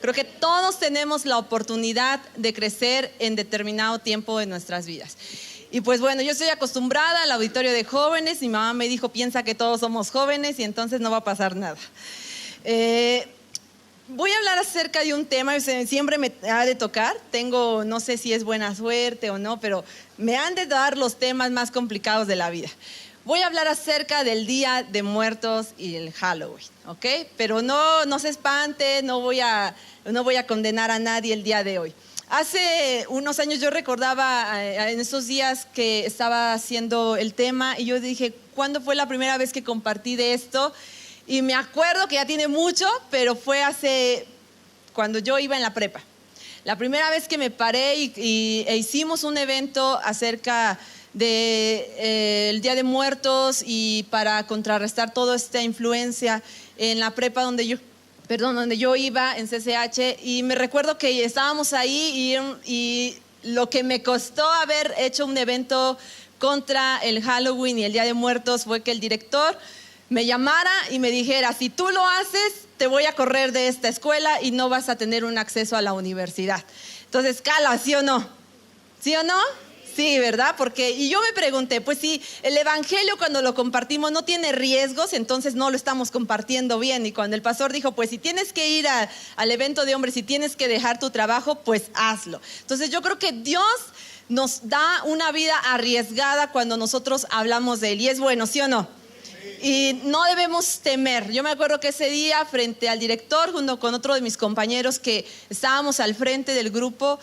Creo que todos tenemos la oportunidad de crecer en determinado tiempo de nuestras vidas. Y pues bueno, yo estoy acostumbrada al auditorio de jóvenes. Mi mamá me dijo, piensa que todos somos jóvenes y entonces no va a pasar nada. Voy a hablar acerca de un tema que siempre me ha de tocar. No sé si es buena suerte o no, pero me han de dar los temas más complicados de la vida. Voy a hablar acerca del Día de Muertos y el Halloween, ¿ok? Pero no se espante, no voy a condenar a nadie el día de hoy. Hace unos años yo recordaba en esos días que estaba haciendo el tema y yo dije, ¿cuándo fue la primera vez que compartí de esto? Y me acuerdo que ya tiene mucho, pero fue cuando yo iba en la prepa. La primera vez que me paré e hicimos un evento acerca del Día de Muertos y para contrarrestar toda esta influencia en la prepa donde yo iba, en CCH, y me recuerdo que estábamos ahí y lo que me costó haber hecho un evento contra el Halloween y el Día de Muertos fue que el director me llamara y me dijera, si tú lo haces, te voy a correr de esta escuela y no vas a tener un acceso a la universidad. Entonces, cala, ¿sí o no? ¿Sí o no? Sí, ¿verdad? Y yo me pregunté, pues si el evangelio cuando lo compartimos no tiene riesgos, entonces no lo estamos compartiendo bien. Y cuando el pastor dijo, pues si tienes que ir al evento de hombres, si tienes que dejar tu trabajo, pues hazlo. Entonces yo creo que Dios nos da una vida arriesgada cuando nosotros hablamos de Él. Y es bueno, ¿sí o no? Y no debemos temer. Yo me acuerdo que ese día frente al director, junto con otro de mis compañeros que estábamos al frente del grupo,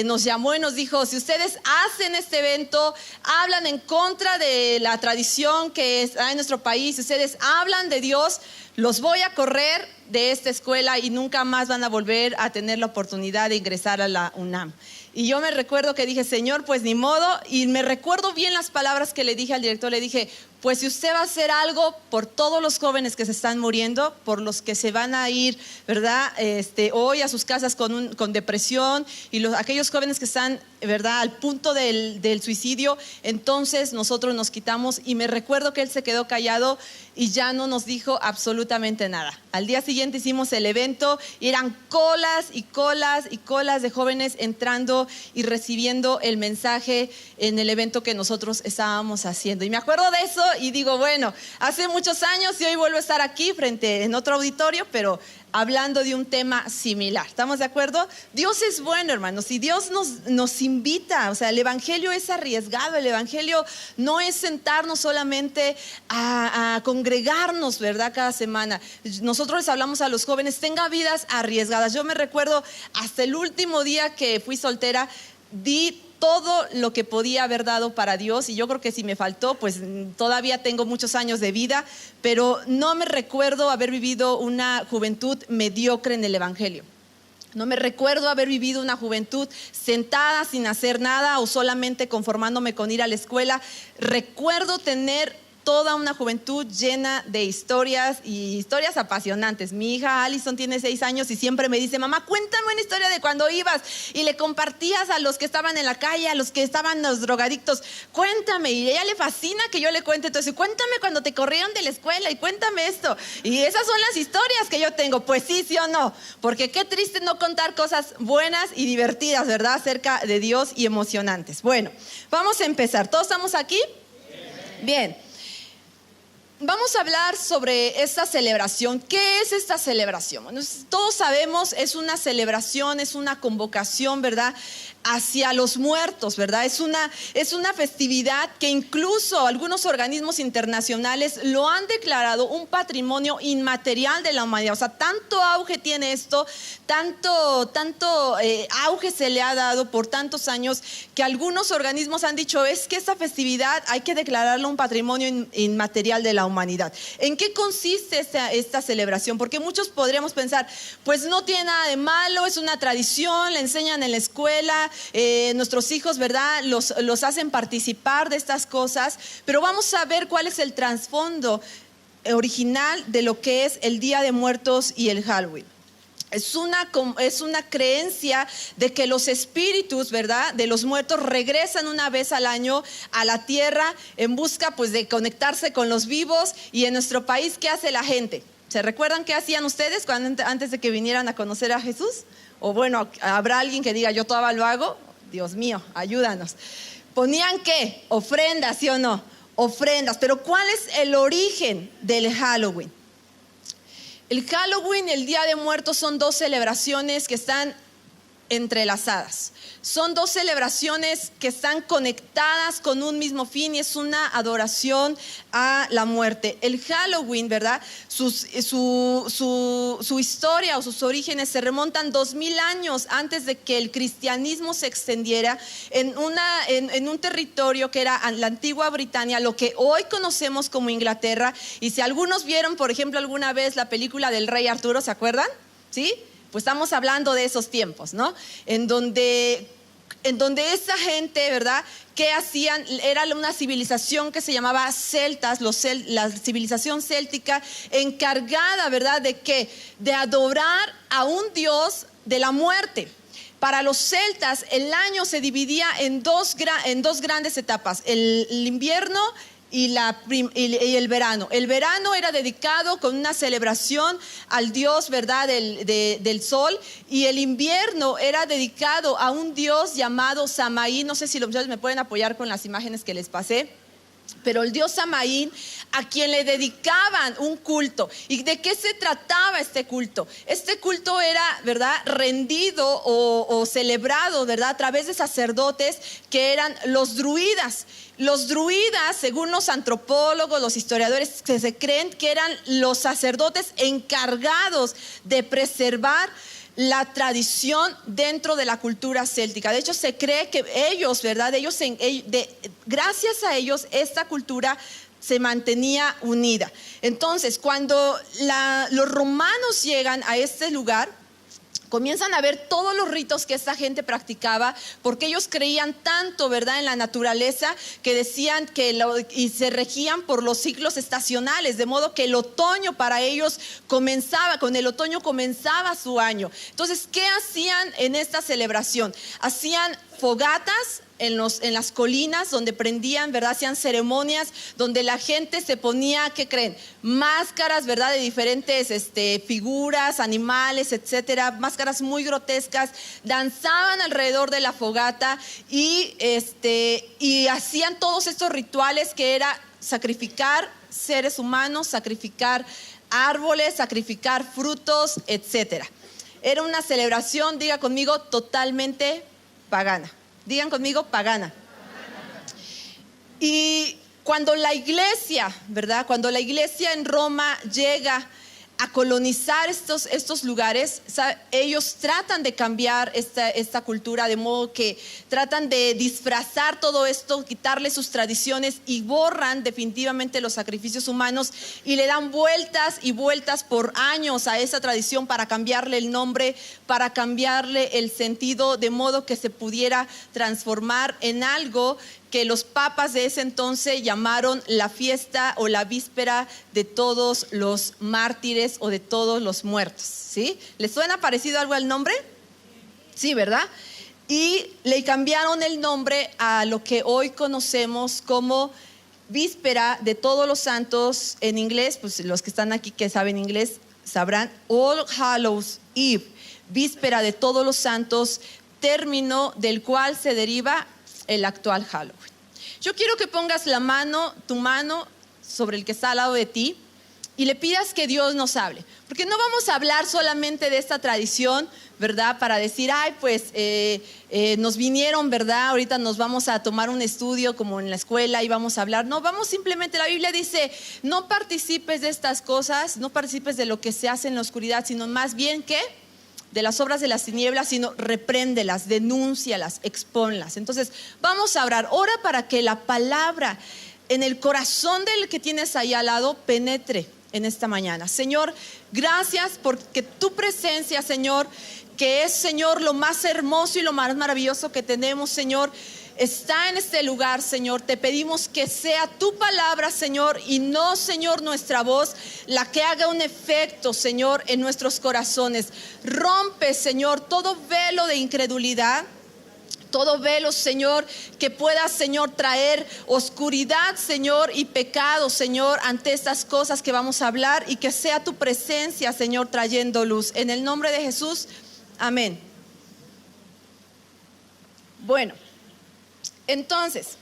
nos llamó y nos dijo, si ustedes hacen este evento, hablan en contra de la tradición que está en nuestro país, si ustedes hablan de Dios, los voy a correr de esta escuela y nunca más van a volver a tener la oportunidad de ingresar a la UNAM. Y yo me recuerdo que dije, Señor, pues ni modo. Y me recuerdo bien las palabras que le dije al director. Le dije, pues si usted va a hacer algo por todos los jóvenes que se están muriendo, por los que se van a ir, ¿verdad? Hoy a sus casas con depresión y aquellos jóvenes que están, ¿verdad? Al punto del suicidio, entonces nosotros nos quitamos. Y me recuerdo que él se quedó callado y ya no nos dijo absolutamente nada. Al día siguiente hicimos el evento y eran colas y colas y colas de jóvenes entrando y recibiendo el mensaje en el evento que nosotros estábamos haciendo. Y me acuerdo de eso y digo, bueno, hace muchos años y hoy vuelvo a estar aquí en otro auditorio, pero hablando de un tema similar. ¿Estamos de acuerdo? Dios es bueno, hermanos, y Dios nos invita. O sea, el evangelio es arriesgado. El evangelio no es sentarnos solamente a congregarnos, ¿verdad? Cada semana. Nosotros les hablamos a los jóvenes, tenga vidas arriesgadas. Yo me recuerdo hasta el último día que fui soltera, di todo lo que podía haber dado para Dios, y yo creo que si me faltó, pues todavía tengo muchos años de vida, pero no me recuerdo haber vivido una juventud mediocre en el evangelio. No me recuerdo haber vivido una juventud sentada sin hacer nada o solamente conformándome con ir a la escuela. Recuerdo tener toda una juventud llena de historias y historias apasionantes. Mi hija Allison tiene 6 años y siempre me dice, mamá, cuéntame una historia de cuando ibas y le compartías a los que estaban en la calle, a los que estaban los drogadictos. Cuéntame, y a ella le fascina que yo le cuente. Entonces, cuéntame cuando te corrieron de la escuela y cuéntame esto. Y esas son las historias que yo tengo. Pues sí o no, porque qué triste no contar cosas buenas y divertidas, ¿verdad? Acerca de Dios y emocionantes. Bueno, vamos a empezar. ¿Todos estamos aquí? Bien. Vamos a hablar sobre esta celebración. ¿Qué es esta celebración? Bueno, todos sabemos, es una celebración, es una convocación, ¿verdad? Hacia los muertos, ¿verdad? Es una festividad que incluso algunos organismos internacionales lo han declarado un patrimonio inmaterial de la humanidad. O sea, tanto auge tiene esto, tanto auge se le ha dado por tantos años que algunos organismos han dicho, es que esta festividad hay que declararla un patrimonio inmaterial de la humanidad. ¿En qué consiste esta celebración? Porque muchos podríamos pensar, pues no tiene nada de malo, es una tradición, la enseñan en la escuela, nuestros hijos, ¿verdad? Los hacen participar de estas cosas, pero vamos a ver cuál es el trasfondo original de lo que es el Día de Muertos y el Halloween. Es una creencia de que los espíritus, ¿verdad?, de los muertos regresan una vez al año a la tierra en busca, pues, de conectarse con los vivos. Y en nuestro país, ¿qué hace la gente? ¿Se recuerdan qué hacían ustedes antes de que vinieran a conocer a Jesús? O bueno, ¿habrá alguien que diga, yo todavía lo hago? Dios mío, ayúdanos. ¿Ponían qué? Ofrendas, ¿sí o no? Ofrendas. Pero ¿cuál es el origen del Halloween? El Halloween y el Día de Muertos son dos celebraciones que están entrelazadas. Son dos celebraciones que están conectadas con un mismo fin y es una adoración a la muerte. El Halloween, ¿verdad? Su historia o sus orígenes se remontan 2000 años antes de que el cristianismo se extendiera en un territorio que era la antigua Britania, lo que hoy conocemos como Inglaterra. Y si algunos vieron, por ejemplo, alguna vez la película del Rey Arturo, ¿se acuerdan? ¿Sí? Pues estamos hablando de esos tiempos, ¿no? En donde esa gente, ¿verdad? ¿Qué hacían? Era una civilización que se llamaba celtas, la civilización céltica, encargada, ¿verdad? ¿De qué? De adorar a un dios de la muerte. Para los celtas, el año se dividía en dos grandes etapas: el invierno y el verano. El verano era dedicado con una celebración al dios, ¿verdad? del sol, y el invierno era dedicado a un dios llamado Samaín. No sé si los muchachos me pueden apoyar con las imágenes que les pasé. Pero el dios Samaín, a quien le dedicaban un culto. ¿Y de qué se trataba este culto? Este culto era, ¿verdad?, rendido o celebrado, ¿verdad?, a través de sacerdotes que eran los druidas. Los druidas, según los antropólogos, los historiadores, se creen que eran los sacerdotes encargados de preservar la tradición dentro de la cultura céltica. De hecho, se cree que ellos, ¿verdad? Gracias a ellos, esta cultura se mantenía unida. Entonces, cuando los romanos llegan a este lugar, comienzan a ver todos los ritos que esta gente practicaba, porque ellos creían tanto, ¿verdad?, en la naturaleza, que decían y se regían por los ciclos estacionales, de modo que el otoño para ellos con el otoño comenzaba su año. Entonces, ¿qué hacían en esta celebración? Hacían fogatas en las colinas donde prendían, ¿verdad? Hacían ceremonias donde la gente se ponía, ¿qué creen? Máscaras, ¿verdad?, de diferentes figuras, animales, etcétera, máscaras muy grotescas, danzaban alrededor de la fogata y hacían todos estos rituales que era sacrificar seres humanos, sacrificar árboles, sacrificar frutos, etcétera. Era una celebración, diga conmigo, totalmente pagana. Digan conmigo, pagana. Y cuando la iglesia, ¿verdad?, cuando la iglesia en Roma llega a colonizar estos lugares, ellos tratan de cambiar esta cultura, de modo que tratan de disfrazar todo esto, quitarle sus tradiciones y borran definitivamente los sacrificios humanos y le dan vueltas y vueltas por años a esa tradición para cambiarle el nombre, para cambiarle el sentido, de modo que se pudiera transformar en algo que los papas de ese entonces llamaron la fiesta o la víspera de todos los mártires o de todos los muertos, ¿sí? ¿Les suena parecido algo al nombre? Sí, ¿verdad? Y le cambiaron el nombre a lo que hoy conocemos como víspera de todos los santos. En inglés, pues los que están aquí que saben inglés sabrán, All Hallows Eve, víspera de todos los santos, término del cual se deriva el actual Halloween. Yo quiero que pongas tu mano sobre el que está al lado de ti y le pidas que Dios nos hable, porque no vamos a hablar solamente de esta tradición, ¿verdad?, para decir, ay, pues nos vinieron, ¿verdad?, ahorita nos vamos a tomar un estudio como en la escuela y vamos a hablar. No, vamos simplemente, la Biblia dice, no participes de estas cosas, no participes de lo que se hace en la oscuridad, sino más bien que de las obras de las tinieblas, sino repréndelas, denúncialas, expónlas. Entonces vamos a orar. Ora para que la palabra en el corazón del que tienes ahí al lado penetre en esta mañana. Señor, gracias porque tu presencia, Señor, que es, Señor, lo más hermoso y lo más maravilloso que tenemos, Señor, está en este lugar, Señor. Te pedimos que sea tu palabra, Señor, y no, Señor, nuestra voz, la que haga un efecto, Señor, en nuestros corazones. Rompe, Señor, todo velo de incredulidad. Todo velo, Señor, que pueda, Señor, traer oscuridad, Señor, y pecado, Señor, ante estas cosas que vamos a hablar, y que sea tu presencia, Señor, trayendo luz. En el nombre de Jesús, amén. Bueno, entonces,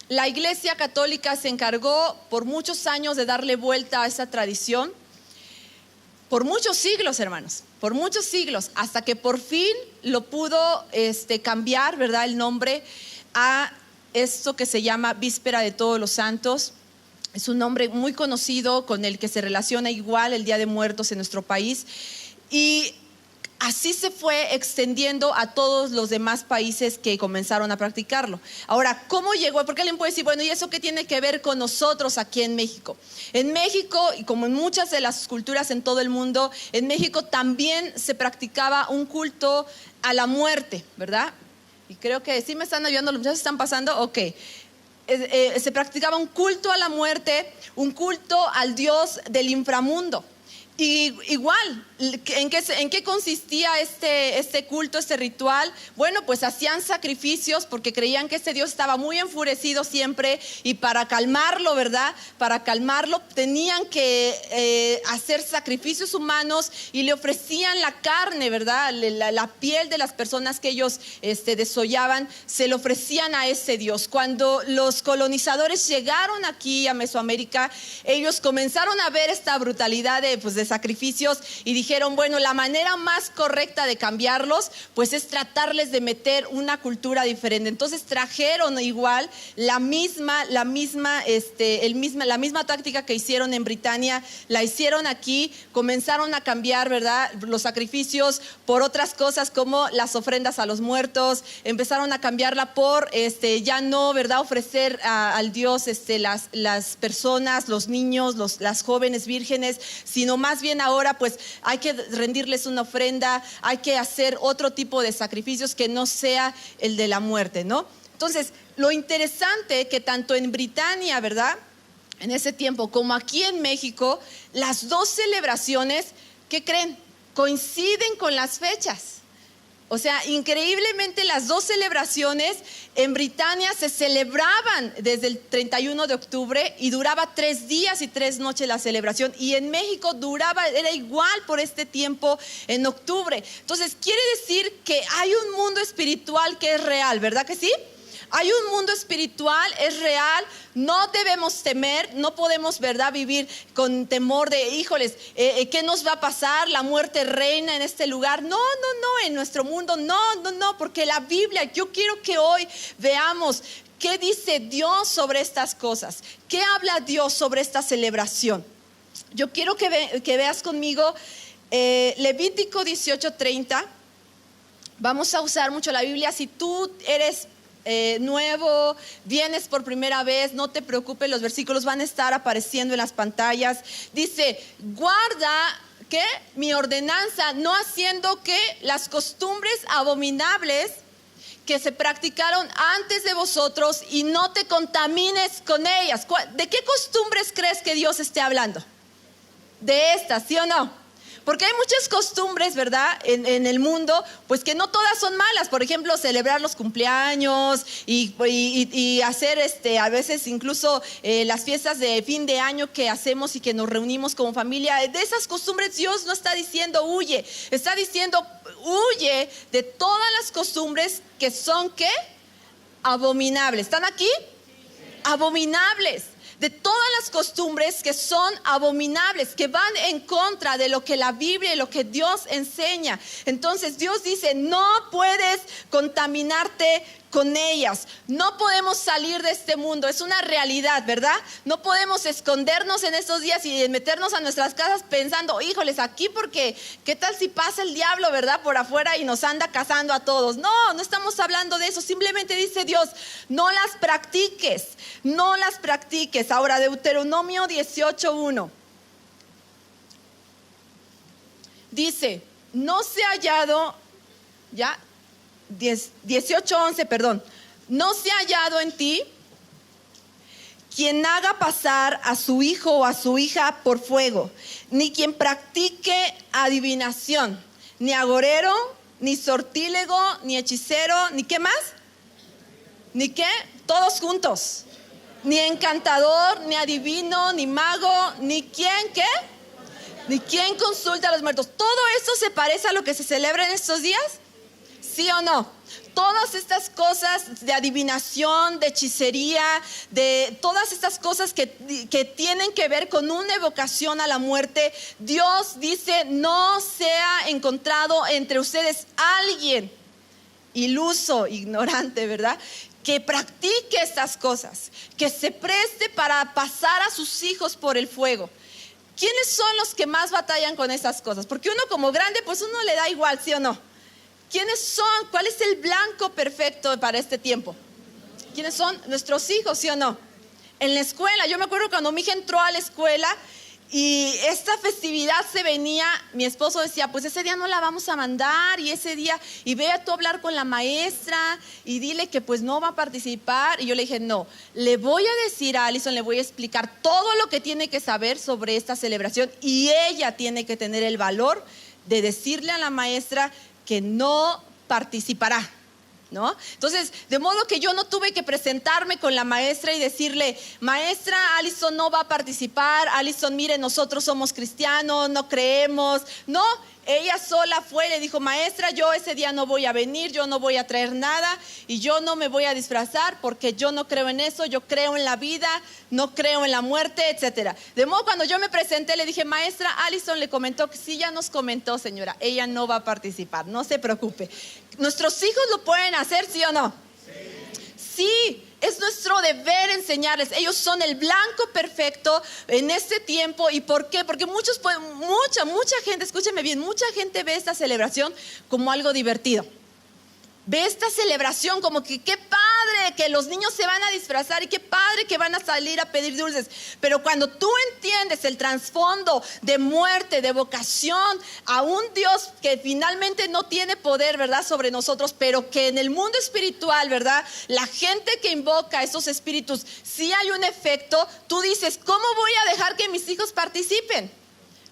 la Iglesia Católica se encargó por muchos años de darle vuelta a esa tradición. Por muchos siglos, hermanos, por muchos siglos, hasta que por fin lo pudo cambiar, ¿verdad?, el nombre a esto que se llama Víspera de Todos los Santos. Es un nombre muy conocido con el que se relaciona igual el Día de Muertos en nuestro país. Y así se fue extendiendo a todos los demás países que comenzaron a practicarlo. Ahora, ¿cómo llegó? Porque alguien puede decir, bueno, ¿y eso qué tiene que ver con nosotros aquí en México? En México, y como en muchas de las culturas en todo el mundo, en México también se practicaba un culto a la muerte, ¿verdad? Y creo que sí me están ayudando, los muchachos están pasando, ok. Se practicaba un culto a la muerte, un culto al Dios del inframundo. Y igual, ¿en qué consistía este culto, este ritual? Bueno, pues hacían sacrificios porque creían que este Dios estaba muy enfurecido siempre, y para calmarlo, ¿verdad? Para calmarlo tenían que hacer sacrificios humanos, y le ofrecían la carne, ¿verdad? La piel de las personas que ellos desollaban, se le ofrecían a ese Dios. Cuando los colonizadores llegaron aquí a Mesoamérica, ellos comenzaron a ver esta brutalidad de sacrificios, y dijeron, bueno, la manera más correcta de cambiarlos pues es tratarles de meter una cultura diferente. Entonces trajeron igual la misma táctica que hicieron en Britania, la hicieron aquí, comenzaron a cambiar, ¿verdad?, los sacrificios por otras cosas como las ofrendas a los muertos, empezaron a cambiarla por ya no, ¿verdad?, ofrecer al Dios las personas, los niños, las jóvenes vírgenes, sino más bien ahora pues hay que rendirles una ofrenda, hay que hacer otro tipo de sacrificios que no sea el de la muerte, ¿no? Entonces, lo interesante que tanto en Britania, ¿verdad?, en ese tiempo, como aquí en México, las dos celebraciones, ¿qué creen?, coinciden con las fechas. O sea, increíblemente las dos celebraciones en Britania se celebraban desde el 31 de octubre y duraba 3 días y 3 noches la celebración, y en México era igual por este tiempo en octubre. Entonces quiere decir que hay un mundo espiritual que es real, ¿verdad que sí? Hay un mundo espiritual, es real, no debemos temer, no podemos, ¿verdad?, vivir con temor de, híjoles, ¿qué nos va a pasar? La muerte reina en este lugar. No, en nuestro mundo, no, porque la Biblia, yo quiero que hoy veamos qué dice Dios sobre estas cosas, qué habla Dios sobre esta celebración. Yo quiero que veas conmigo Levítico 18:30. Vamos a usar mucho la Biblia. Si tú eres nuevo, vienes por primera vez, no te preocupes, los versículos van a estar apareciendo en las pantallas. Dice, guarda, ¿qué?, mi ordenanza, no haciendo que las costumbres abominables que se practicaron antes de vosotros, y no te contamines con ellas. ¿De qué costumbres crees que Dios esté hablando? De estas, ¿sí o no? Porque hay muchas costumbres, ¿verdad?, en el mundo, pues que no todas son malas. Por ejemplo, celebrar los cumpleaños y hacer a veces incluso las fiestas de fin de año que hacemos y que nos reunimos como familia. De esas costumbres Dios no está diciendo huye, está diciendo huye de todas las costumbres que son, ¿qué?, abominables. ¿Están aquí? Abominables. De todas las costumbres que son abominables, que van en contra de lo que la Biblia y lo que Dios enseña. Entonces Dios dice, no puedes contaminarte con ellas. No podemos salir de este mundo, es una realidad, ¿verdad? No podemos escondernos en estos días y meternos a nuestras casas pensando, híjoles, aquí porque ¿qué tal si pasa el diablo, ¿verdad?, por afuera y nos anda cazando a todos? No estamos hablando de eso. Simplemente dice Dios, no las practiques, no las practiques. Ahora, Deuteronomio 18:1 dice, no se ha hallado, ya 18:11, perdón, no se ha hallado en ti quien haga pasar a su hijo o a su hija por fuego, ni quien practique adivinación, ni agorero, ni sortílego, ni hechicero, ni ¿qué más? ¿Ni qué? Todos juntos. Ni encantador, ni adivino, ni mago, ni quién, ¿qué? Ni quién consulta a los muertos. ¿Todo esto se parece a lo que se celebra en estos días? ¿Sí o no? Todas estas cosas de adivinación, de hechicería, de todas estas cosas que tienen que ver con una evocación a la muerte, Dios dice: no sea encontrado entre ustedes alguien iluso, ignorante, ¿verdad?, que practique estas cosas, que se preste para pasar a sus hijos por el fuego. ¿Quiénes son los que más batallan con esas cosas? Porque uno como grande, pues uno le da igual, ¿sí o no? ¿Quiénes son? ¿Cuál es el blanco perfecto para este tiempo? ¿Quiénes son? Nuestros hijos, ¿sí o no? En la escuela, yo me acuerdo cuando mi hija entró a la escuela y esta festividad se venía, mi esposo decía: pues ese día no la vamos a mandar, y ese día, y ve a tú hablar con la maestra y dile que pues no va a participar. Y yo le dije: no, le voy a decir a Alison, le voy a explicar todo lo que tiene que saber sobre esta celebración, y ella tiene que tener el valor de decirle a la maestra que no participará, ¿no? Entonces, de modo que yo no tuve que presentarme con la maestra y decirle: maestra, Alison no va a participar, Alison, mire, nosotros somos cristianos, no creemos. No, ella sola fue y le dijo: maestra, yo ese día no voy a venir, yo no voy a traer nada, y yo no me voy a disfrazar porque yo no creo en eso, yo creo en la vida, no creo en la muerte, etcétera. De modo, cuando yo me presenté, le dije: maestra, Alison le comentó que sí, ya nos comentó, señora, ella no va a participar, no se preocupe. ¿Nuestros hijos lo pueden hacer, sí o no? Sí, es nuestro deber enseñarles. Ellos son el blanco perfecto en este tiempo. ¿Y por qué? Porque mucha gente, escúcheme bien, mucha gente ve esta celebración como algo divertido. Ve esta celebración como que qué padre que los niños se van a disfrazar y qué padre que van a salir a pedir dulces. Pero cuando tú entiendes el trasfondo de muerte, de vocación a un Dios que finalmente no tiene poder, ¿verdad?, sobre nosotros, pero que en el mundo espiritual, ¿verdad?, la gente que invoca a esos espíritus, sí hay un efecto. Tú dices: ¿cómo voy a dejar que mis hijos participen?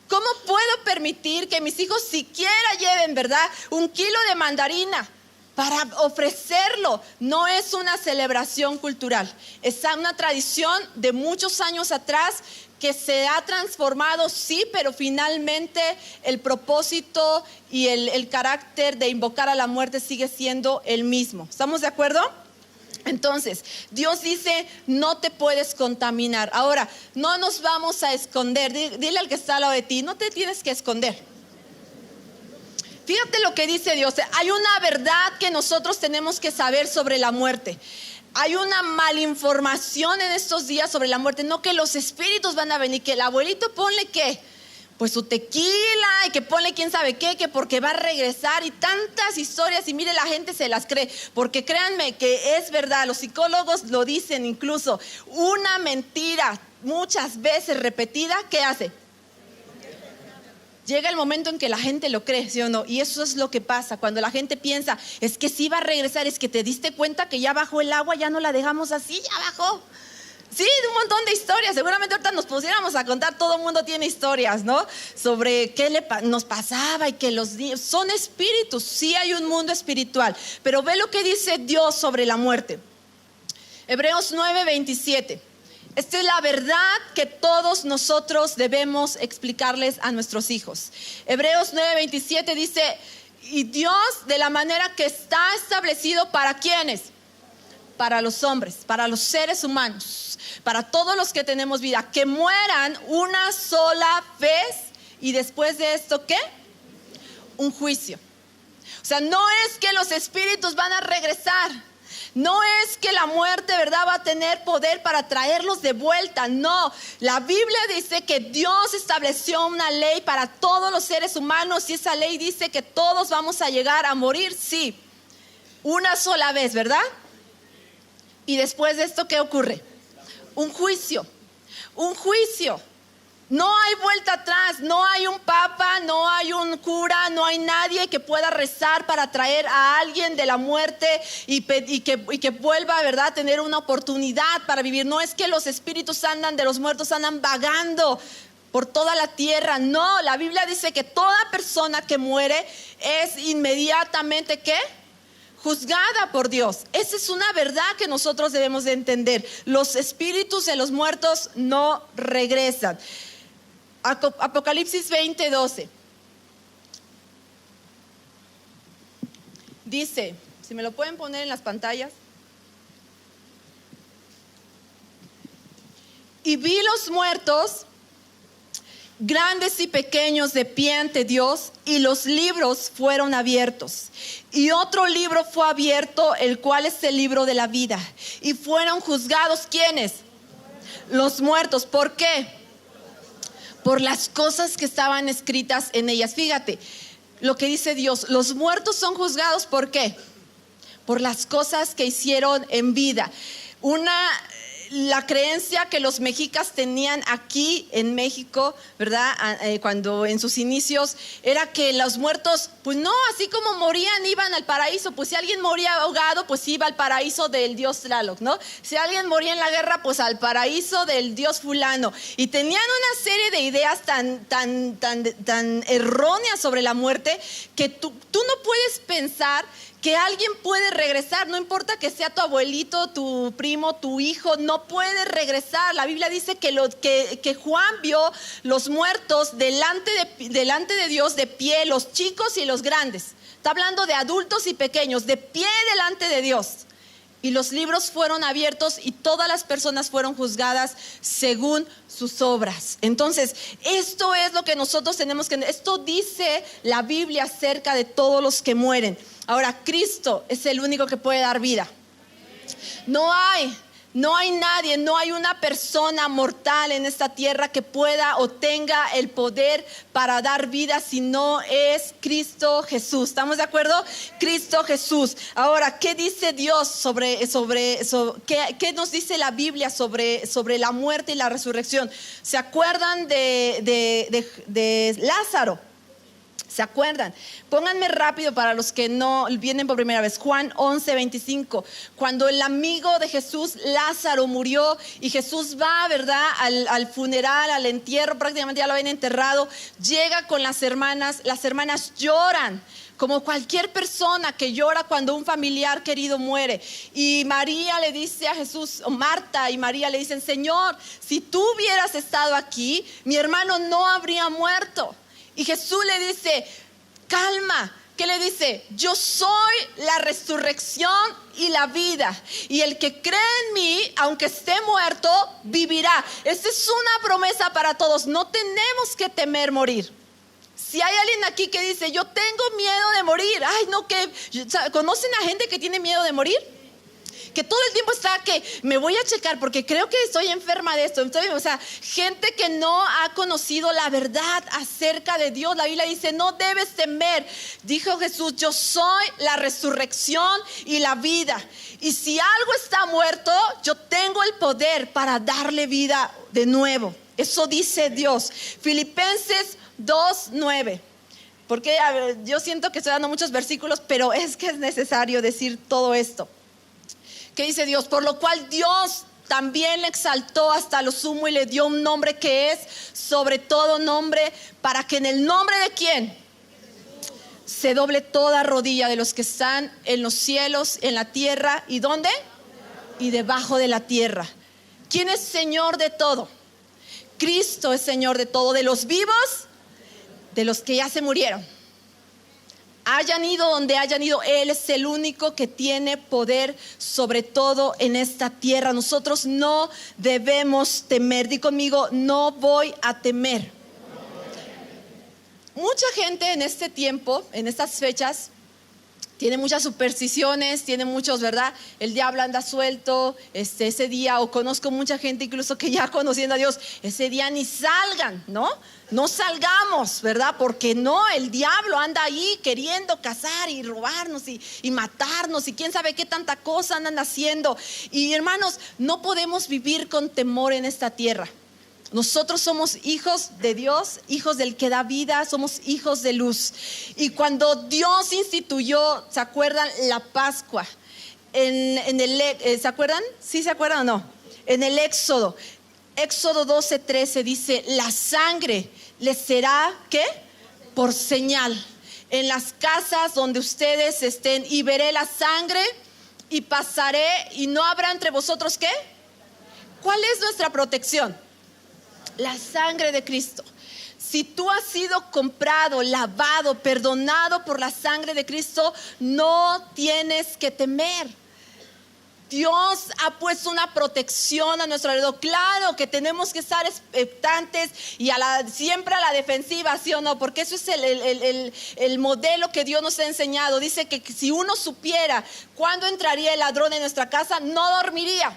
¿Cómo puedo permitir que mis hijos siquiera lleven, ¿verdad?, 1 kilo de mandarina para ofrecerlo? No es una celebración cultural, es una tradición de muchos años atrás que se ha transformado, sí, pero finalmente el propósito y el carácter de invocar a la muerte sigue siendo el mismo. ¿Estamos de acuerdo? Entonces, Dios dice: no te puedes contaminar. Ahora, no nos vamos a esconder. Dile al que está al lado de ti: no te tienes que esconder. Fíjate lo que dice Dios. Hay una verdad que nosotros tenemos que saber sobre la muerte. Hay una malinformación en estos días sobre la muerte. No que los espíritus van a venir, que el abuelito ponle que pues su tequila, y que ponle quién sabe qué, que porque va a regresar, y tantas historias, y mire, la gente se las cree, porque créanme que es verdad. Los psicólogos lo dicen incluso. Una mentira muchas veces repetida, ¿qué hace? Llega el momento en que la gente lo cree, ¿sí o no? Y eso es lo que pasa cuando la gente piensa: es que sí va a regresar, es que te diste cuenta que ya bajó el agua, ya no la dejamos así, ya bajó. Sí, un montón de historias. Seguramente ahorita nos pusiéramos a contar, todo el mundo tiene historias, ¿no? Sobre qué nos pasaba, y que los niños son espíritus. Sí hay un mundo espiritual, pero ve lo que dice Dios sobre la muerte. Hebreos 9:27. Esta es la verdad que todos nosotros debemos explicarles a nuestros hijos. Hebreos 9:27 dice: y Dios, de la manera que está establecido, ¿para quiénes? Para los hombres, para los seres humanos, para todos los que tenemos vida, que mueran una sola vez, y después de esto, ¿qué? Un juicio. O sea, no es que los espíritus van a regresar. No es que la muerte, ¿verdad?, va a tener poder para traerlos de vuelta. No, la Biblia dice que Dios estableció una ley para todos los seres humanos, y esa ley dice que todos vamos a llegar a morir, sí, una sola vez, ¿verdad? Y después de esto, ¿qué ocurre? Un juicio. Un juicio. No hay vuelta atrás, no hay un papa, no hay un cura, no hay nadie que pueda rezar para traer a alguien de la muerte y que vuelva, ¿verdad?, a tener una oportunidad para vivir. No es que los espíritus de los muertos andan vagando por toda la tierra. No, la Biblia dice que toda persona que muere es inmediatamente, ¿qué? Juzgada por Dios. Esa es una verdad que nosotros debemos de entender. Los espíritus de los muertos no regresan. Apocalipsis 20:12 dice, si me lo pueden poner en las pantallas. Y vi los muertos, grandes y pequeños, de pie ante Dios, y los libros fueron abiertos. Y otro libro fue abierto, el cual es el libro de la vida. Y fueron juzgados, ¿quiénes? Los muertos. ¿Por qué? Por las cosas que estaban escritas en ellas. Fíjate lo que dice Dios. Los muertos son juzgados, ¿por qué? Por las cosas que hicieron en vida. La creencia que los mexicas tenían aquí en México, ¿verdad? Cuando en sus inicios, era que los muertos, pues no, así como morían, iban al paraíso. Pues si alguien moría ahogado, pues iba al paraíso del dios Tlaloc, ¿no? Si alguien moría en la guerra, pues al paraíso del dios fulano. Y tenían una serie de ideas tan erróneas sobre la muerte, que tú no puedes pensar que alguien puede regresar. No importa que sea tu abuelito, tu primo, tu hijo, no puede regresar. La Biblia dice que Juan vio los muertos delante de Dios de pie, los chicos y los grandes. Está hablando de adultos y pequeños, de pie delante de Dios. Y los libros fueron abiertos y todas las personas fueron juzgadas según sus obras. Entonces, esto es lo que nosotros tenemos que... Esto dice la Biblia acerca de todos los que mueren. Ahora, Cristo es el único que puede dar vida. No hay nadie, no hay una persona mortal en esta tierra que pueda o tenga el poder para dar vida si no es Cristo Jesús. ¿Estamos de acuerdo? Cristo Jesús. Ahora, ¿qué dice Dios qué nos dice la Biblia sobre la muerte y la resurrección? ¿Se acuerdan de Lázaro? ¿Se acuerdan? Pónganme rápido para los que no vienen por primera vez. Juan 11:25. Cuando el amigo de Jesús, Lázaro, murió y Jesús va, ¿verdad?, al funeral, al entierro, prácticamente ya lo habían enterrado. Llega con las hermanas lloran, como cualquier persona que llora cuando un familiar querido muere. Y María le dice a Jesús, o Marta y María le dicen: Señor, si tú hubieras estado aquí, mi hermano no habría muerto. Y Jesús le dice: calma. ¿Qué le dice? Yo soy la resurrección y la vida. Y el que cree en mí, aunque esté muerto, vivirá. Esta es una promesa para todos. No tenemos que temer morir. Si hay alguien aquí que dice: yo tengo miedo de morir. Ay, no, ¿conocen a gente que tiene miedo de morir? Que todo el tiempo está que me voy a checar porque creo que estoy enferma de esto. O sea, gente que no ha conocido la verdad acerca de Dios. La Biblia dice: no debes temer. Dijo Jesús: yo soy la resurrección y la vida. Y si algo está muerto, yo tengo el poder para darle vida de nuevo. Eso dice Dios. Filipenses 2:9. Porque yo siento que estoy dando muchos versículos, pero es que es necesario decir todo esto. ¿Qué dice Dios? Por lo cual Dios también le exaltó hasta lo sumo y le dio un nombre que es sobre todo nombre, para que en el nombre de ¿quién? Se doble toda rodilla de los que están en los cielos, en la tierra, ¿y dónde? Y debajo de la tierra. ¿Quién es Señor de todo? Cristo es Señor de todo, de los vivos, de los que ya se murieron. Hayan ido donde hayan ido, Él es el único que tiene poder sobre todo en esta tierra. Nosotros no debemos temer. Di conmigo: no voy a temer. Mucha gente en este tiempo, en estas fechas, tiene muchas supersticiones, tiene muchos, ¿verdad? El diablo anda suelto ese día, o conozco mucha gente incluso que ya conociendo a Dios, ese día ni salgan, ¿no? No salgamos, ¿verdad? Porque no, el diablo anda ahí queriendo cazar y robarnos y matarnos y quién sabe qué tanta cosa andan haciendo. Y hermanos, no podemos vivir con temor en esta tierra. Nosotros somos hijos de Dios, hijos del que da vida, somos hijos de luz. Y cuando Dios instituyó, ¿se acuerdan? La Pascua. ¿Se acuerdan? ¿Sí se acuerdan o no? En el Éxodo. Éxodo 12:13 dice: la sangre les será, ¿qué? Por señal en las casas donde ustedes estén, y veré la sangre y pasaré y no habrá entre vosotros, ¿qué? ¿Cuál es nuestra protección? La sangre de Cristo. Si tú has sido comprado, lavado, perdonado por la sangre de Cristo, no tienes que temer. Dios ha puesto una protección a nuestro alrededor. Claro que tenemos que estar expectantes y siempre a la defensiva, ¿sí o no? Porque eso es el modelo que Dios nos ha enseñado. Dice que si uno supiera cuándo entraría el ladrón en nuestra casa, no dormiría,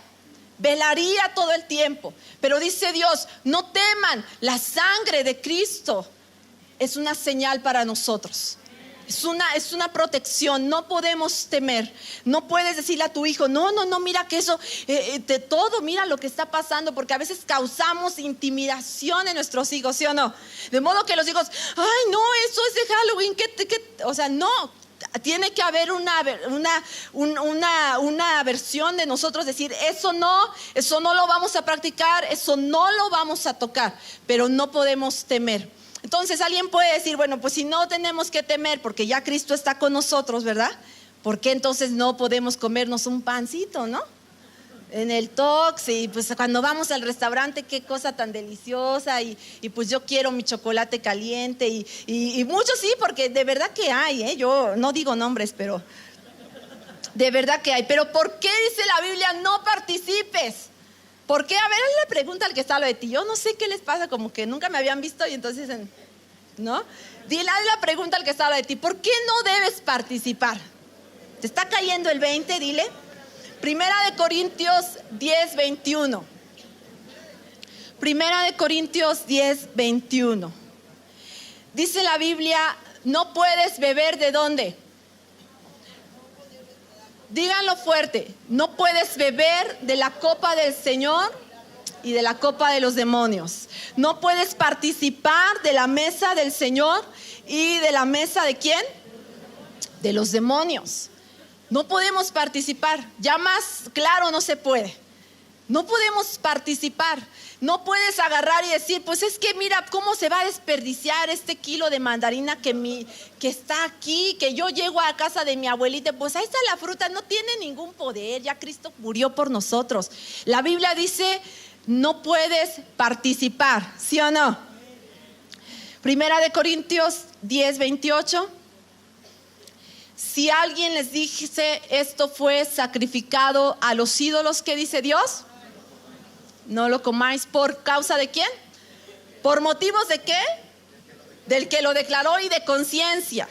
velaría todo el tiempo. Pero dice Dios: no teman, la sangre de Cristo es una señal para nosotros. Es una protección, no podemos temer. No puedes decirle a tu hijo: no, mira que eso, mira lo que está pasando, porque a veces causamos intimidación en nuestros hijos, ¿sí o no? De modo que los hijos: ay, no, eso es de Halloween, o sea, no. Tiene que haber una versión de nosotros, decir: eso no lo vamos a practicar, eso no lo vamos a tocar, pero no podemos temer. Entonces alguien puede decir: bueno, pues si no tenemos que temer porque ya Cristo está con nosotros, ¿verdad? ¿Por qué entonces no podemos comernos un pancito, no? En el Tox, y pues cuando vamos al restaurante, qué cosa tan deliciosa, y pues yo quiero mi chocolate caliente, y muchos sí, porque de verdad que hay, yo no digo nombres, pero de verdad que hay. Pero ¿por qué dice la Biblia: no participes? ¿Por qué? A ver, haz la pregunta al que está a lo de ti. Yo no sé qué les pasa, como que nunca me habían visto y entonces, ¿no? Dile, haz la pregunta al que está a lo de ti: ¿por qué no debes participar? ¿Te está cayendo el 20? Dile. Primera de Corintios 10:21. Primera de Corintios 10:21. Dice la Biblia: no puedes beber ¿de dónde? Díganlo fuerte: no puedes beber de la copa del Señor y de la copa de los demonios. No puedes participar de la mesa del Señor y de la mesa ¿de quién? De los demonios. No podemos participar. Ya más claro no se puede. No podemos participar. No puedes agarrar y decir: pues es que mira cómo se va a desperdiciar este kilo de mandarina que está aquí, que yo llego a casa de mi abuelita, pues ahí está la fruta, no tiene ningún poder, ya Cristo murió por nosotros. La Biblia dice: no puedes participar, ¿sí o no? Primera de Corintios 10:28. Si alguien les dice: esto fue sacrificado a los ídolos, ¿qué dice Dios? No lo comáis. ¿Por causa de quién? ¿Por motivos de qué? Del que lo declaró y de conciencia.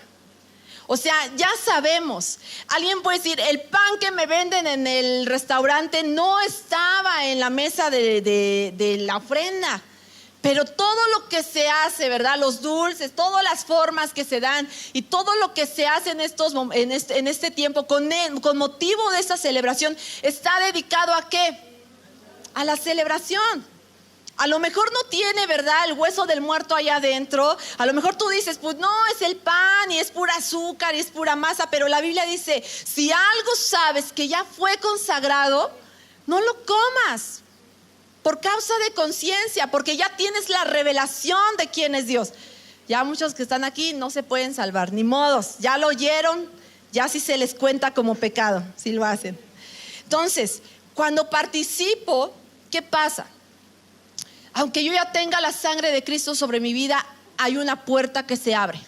O sea, ya sabemos. Alguien puede decir: el pan que me venden en el restaurante no estaba en la mesa de la ofrenda. Pero todo lo que se hace, ¿verdad? Los dulces, todas las formas que se dan y todo lo que se hace en este tiempo con motivo de esta celebración, está dedicado ¿a qué? A la celebración. A lo mejor no tiene, ¿verdad?, el hueso del muerto allá adentro. A lo mejor tú dices: pues no, es el pan y es pura azúcar y es pura masa. Pero la Biblia dice: si algo sabes que ya fue consagrado, no lo comas. Por causa de conciencia, porque ya tienes la revelación de quién es Dios. Ya muchos que están aquí no se pueden salvar, ni modos. Ya lo oyeron, ya sí se les cuenta como pecado, si lo hacen. Entonces, cuando participo, ¿qué pasa? Aunque yo ya tenga la sangre de Cristo sobre mi vida, hay una puerta que se abre.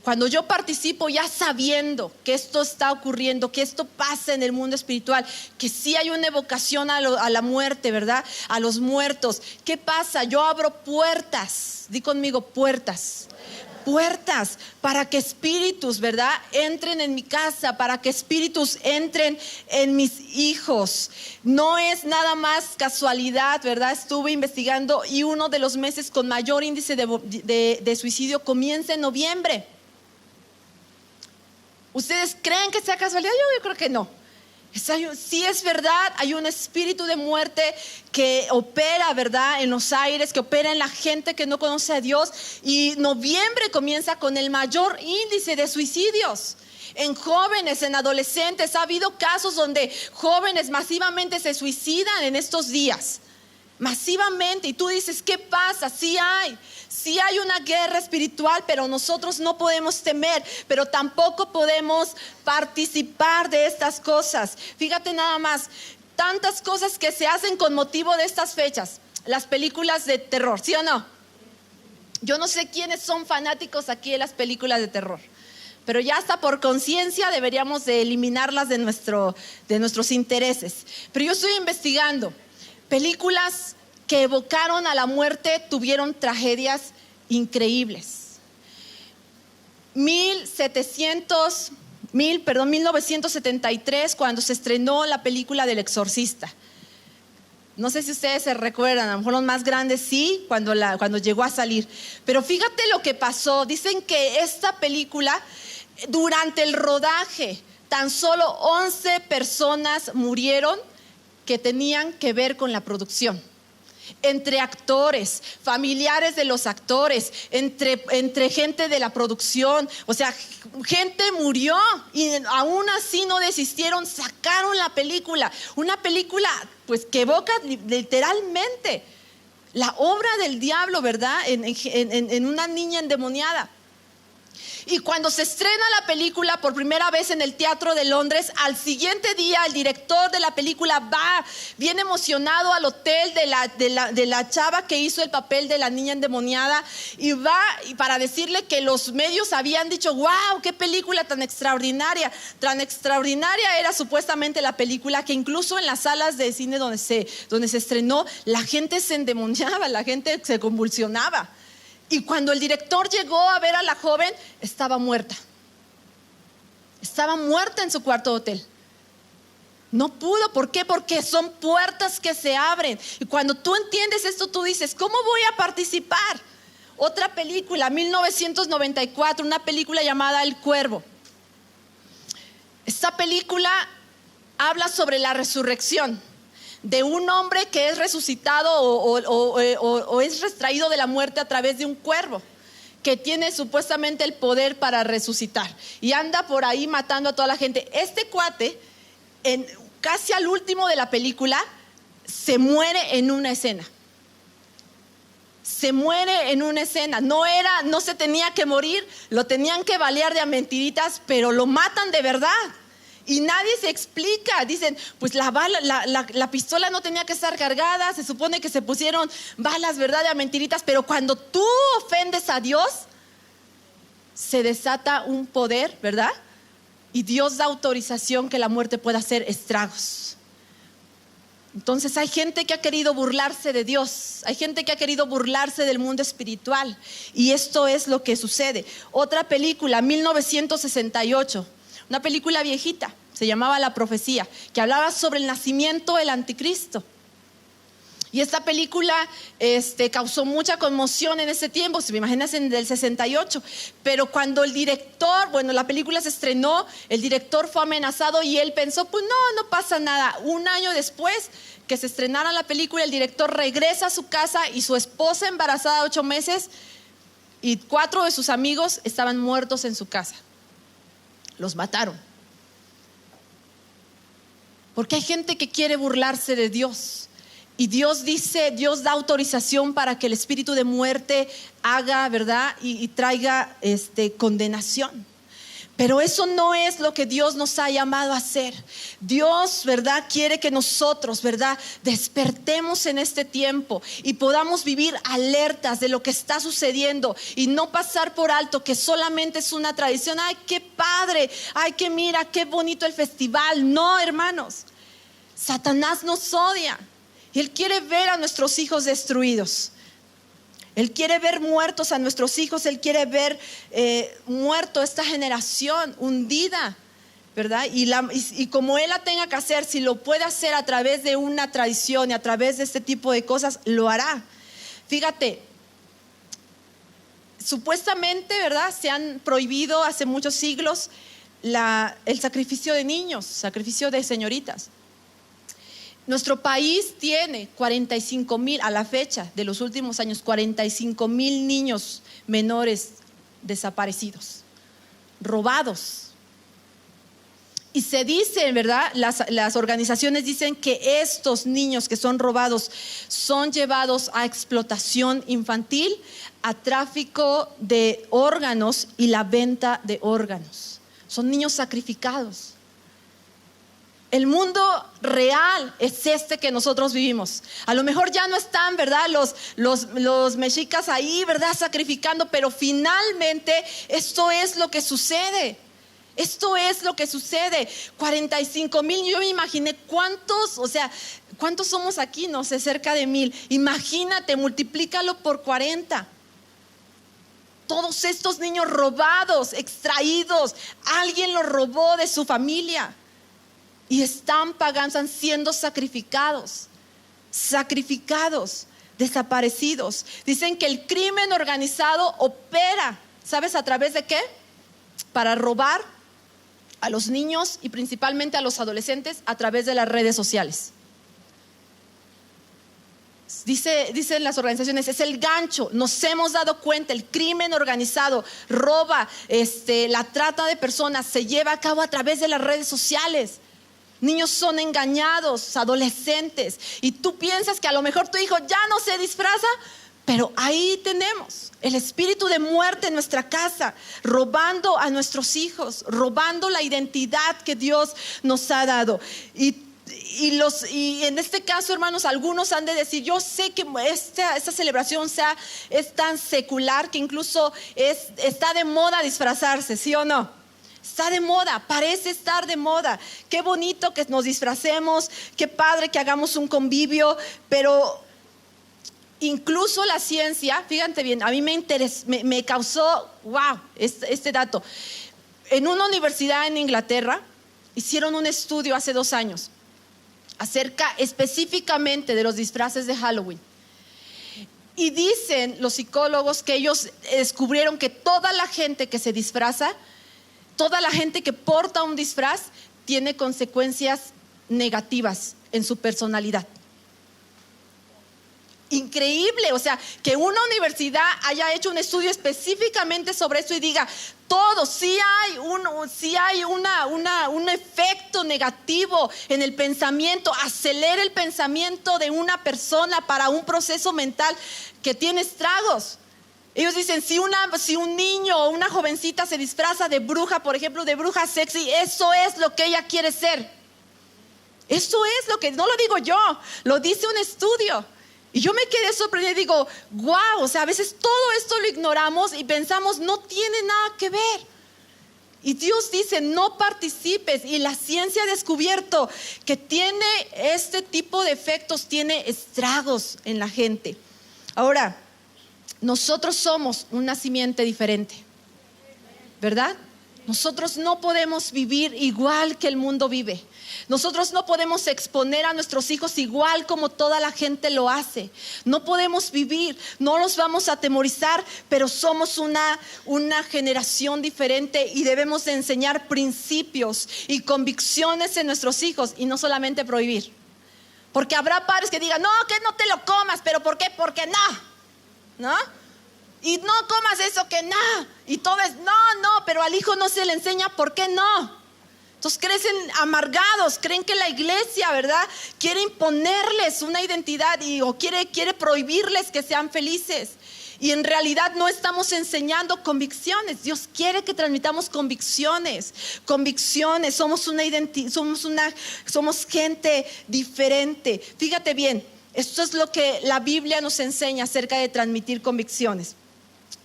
Cuando yo participo ya sabiendo que esto está ocurriendo, que esto pasa en el mundo espiritual, que sí hay una evocación a la muerte, ¿verdad? A los muertos. ¿Qué pasa? Yo abro puertas. Di conmigo: puertas. Puertas para que espíritus, ¿verdad?, entren en mi casa, para que espíritus entren en mis hijos. No es nada más casualidad, ¿verdad? Estuve investigando y uno de los meses con mayor índice de suicidio comienza en noviembre. ¿Ustedes creen que sea casualidad? Yo creo que no. Sí es verdad, hay un espíritu de muerte que opera, ¿verdad?, en los aires, que opera en la gente que no conoce a Dios. Y noviembre comienza con el mayor índice de suicidios. En jóvenes, en adolescentes, ha habido casos donde jóvenes masivamente se suicidan en estos días. masivamente, y tú dices, ¿qué pasa? Sí hay una guerra espiritual, pero nosotros no podemos temer, pero tampoco podemos participar de estas cosas. Fíjate nada más, tantas cosas que se hacen con motivo de estas fechas, las películas de terror, ¿sí o no? Yo no sé quiénes son fanáticos aquí de las películas de terror, pero ya hasta por conciencia deberíamos de eliminarlas de nuestros intereses. Pero yo estoy investigando películas que evocaron a la muerte, tuvieron tragedias increíbles. 1973, cuando se estrenó la película del Exorcista. No sé si ustedes se recuerdan, a lo mejor los más grandes sí, cuando llegó a salir. Pero fíjate lo que pasó. Dicen que esta película, durante el rodaje, tan solo 11 personas murieron que tenían que ver con la producción. Entre actores, familiares de los actores, entre gente de la producción. O sea, gente murió y aún así no desistieron, sacaron la película. Una película pues que evoca literalmente la obra del diablo, ¿verdad? En una niña endemoniada. Y cuando se estrena la película por primera vez en el Teatro de Londres, al siguiente día el director de la película va bien emocionado al hotel de la chava que hizo el papel de la niña endemoniada, y va para decirle que los medios habían dicho, wow, qué película tan extraordinaria. Tan extraordinaria era supuestamente la película que incluso en las salas de cine donde se estrenó, la gente se endemoniaba, la gente se convulsionaba. Y cuando el director llegó a ver a la joven, estaba muerta. Estaba muerta en su cuarto de hotel. No pudo, ¿por qué? Porque son puertas que se abren. Y cuando tú entiendes esto, tú dices, ¿cómo voy a participar? Otra película, 1994, una película llamada El Cuervo. Esta película habla sobre la resurrección de un hombre que es resucitado o es extraído de la muerte a través de un cuervo que tiene supuestamente el poder para resucitar y anda por ahí matando a toda la gente. Este cuate, casi al último de la película, se muere en una escena. Se muere en una escena. No se tenía que morir, lo tenían que balear de a mentiritas, pero lo matan de verdad. Y nadie se explica. Dicen, pues la pistola no tenía que estar cargada, se supone que se pusieron balas, ¿verdad?, de a mentiritas, pero cuando tú ofendes a Dios, se desata un poder, ¿verdad? Y Dios da autorización que la muerte pueda hacer estragos. Entonces hay gente que ha querido burlarse de Dios, hay gente que ha querido burlarse del mundo espiritual, y esto es lo que sucede. Otra película, 1968. Una película viejita, se llamaba La Profecía, que hablaba sobre el nacimiento del anticristo. Y esta película causó mucha conmoción en ese tiempo, si me imaginas, en el 68. Pero cuando la película se estrenó, el director fue amenazado y él pensó, pues no pasa nada. Un año después que se estrenara la película, el director regresa a su casa y su esposa, embarazada de 8 meses, y 4 de sus amigos estaban muertos en su casa. Los mataron. Porque hay gente que quiere burlarse de Dios. Y Dios da autorización para que el espíritu de muerte haga, ¿verdad? Y traiga condenación. Pero eso no es lo que Dios nos ha llamado a hacer. Dios, ¿verdad?, quiere que nosotros, ¿verdad?, despertemos en este tiempo y podamos vivir alertas de lo que está sucediendo y no pasar por alto que solamente es una tradición. Ay, qué padre, ay, que mira, qué bonito el festival. No, hermanos, Satanás nos odia y él quiere ver a nuestros hijos destruidos. Él quiere ver muertos a nuestros hijos, Él quiere ver muerto esta generación hundida, ¿verdad? Y como Él la tenga que hacer, si lo puede hacer a través de una tradición y a través de este tipo de cosas, lo hará. Fíjate, supuestamente, ¿verdad?, se han prohibido hace muchos siglos el sacrificio de niños, sacrificio de señoritas. Nuestro país tiene 45,000, a la fecha de los últimos años, 45,000 niños menores desaparecidos, robados. Y se dice, ¿verdad? Las organizaciones dicen que estos niños que son robados son llevados a explotación infantil, a tráfico de órganos y la venta de órganos. Son niños sacrificados. El mundo real es este que nosotros vivimos. A lo mejor ya no están, ¿verdad? Los mexicas ahí, ¿verdad? Sacrificando, pero finalmente esto es lo que sucede. Esto es lo que sucede. 45,000, yo me imaginé cuántos somos aquí, no sé, cerca de 1,000. Imagínate, multiplícalo por 40. Todos estos niños robados, extraídos, alguien los robó de su familia y están pagando, están siendo sacrificados, desaparecidos. Dicen que el crimen organizado opera, ¿sabes a través de qué? Para robar a los niños y principalmente a los adolescentes a través de las redes sociales. Dicen las organizaciones, es el gancho. Nos hemos dado cuenta, el crimen organizado roba, la trata de personas se lleva a cabo a través de las redes sociales. Niños son engañados, adolescentes, y tú piensas que a lo mejor tu hijo ya no se disfraza, pero ahí tenemos el espíritu de muerte en nuestra casa, robando a nuestros hijos, robando la identidad que Dios nos ha dado. Y en este caso, hermanos, algunos han de decir, yo sé que esta celebración es tan secular que incluso está de moda disfrazarse, ¿sí o no? Está de moda, parece estar de moda. Qué bonito que nos disfracemos, qué padre que hagamos un convivio, pero incluso la ciencia, fíjate bien, a mí me causó, wow, este dato. En una universidad en Inglaterra hicieron un estudio hace 2 años acerca específicamente de los disfraces de Halloween. Y dicen los psicólogos que ellos descubrieron que toda la gente que se disfraza, toda la gente que porta un disfraz, tiene consecuencias negativas en su personalidad. Increíble, o sea, que una universidad haya hecho un estudio específicamente sobre eso y diga, todo, sí hay un efecto negativo en el pensamiento, acelera el pensamiento de una persona para un proceso mental que tiene estragos. Ellos dicen, si un niño o una jovencita se disfraza de bruja, por ejemplo, de bruja sexy, eso es lo que ella quiere ser. Eso es lo que, no lo digo yo, lo dice un estudio. Y yo me quedé sorprendida y digo, wow, o sea, a veces todo esto lo ignoramos y pensamos, no tiene nada que ver. Y Dios dice, no participes. Y la ciencia ha descubierto que tiene este tipo de efectos, tiene estragos en la gente. Ahora, nosotros somos una simiente diferente, ¿verdad? Nosotros no podemos vivir igual que el mundo vive. Nosotros no podemos exponer a nuestros hijos igual como toda la gente lo hace. No podemos vivir, no los vamos a atemorizar, pero somos una generación diferente y debemos de enseñar principios y convicciones en nuestros hijos y no solamente prohibir. Porque habrá padres que digan, no, que no te lo comas, pero ¿por qué? Porque no. Y no comas eso, que no. Y todo es no, pero al hijo no se le enseña por qué no. Entonces crecen amargados, creen que la iglesia, ¿verdad?, quiere imponerles una identidad o quiere prohibirles que sean felices. Y en realidad no estamos enseñando convicciones. Dios quiere que transmitamos convicciones. Somos gente diferente. Fíjate bien, esto es lo que la Biblia nos enseña acerca de transmitir convicciones.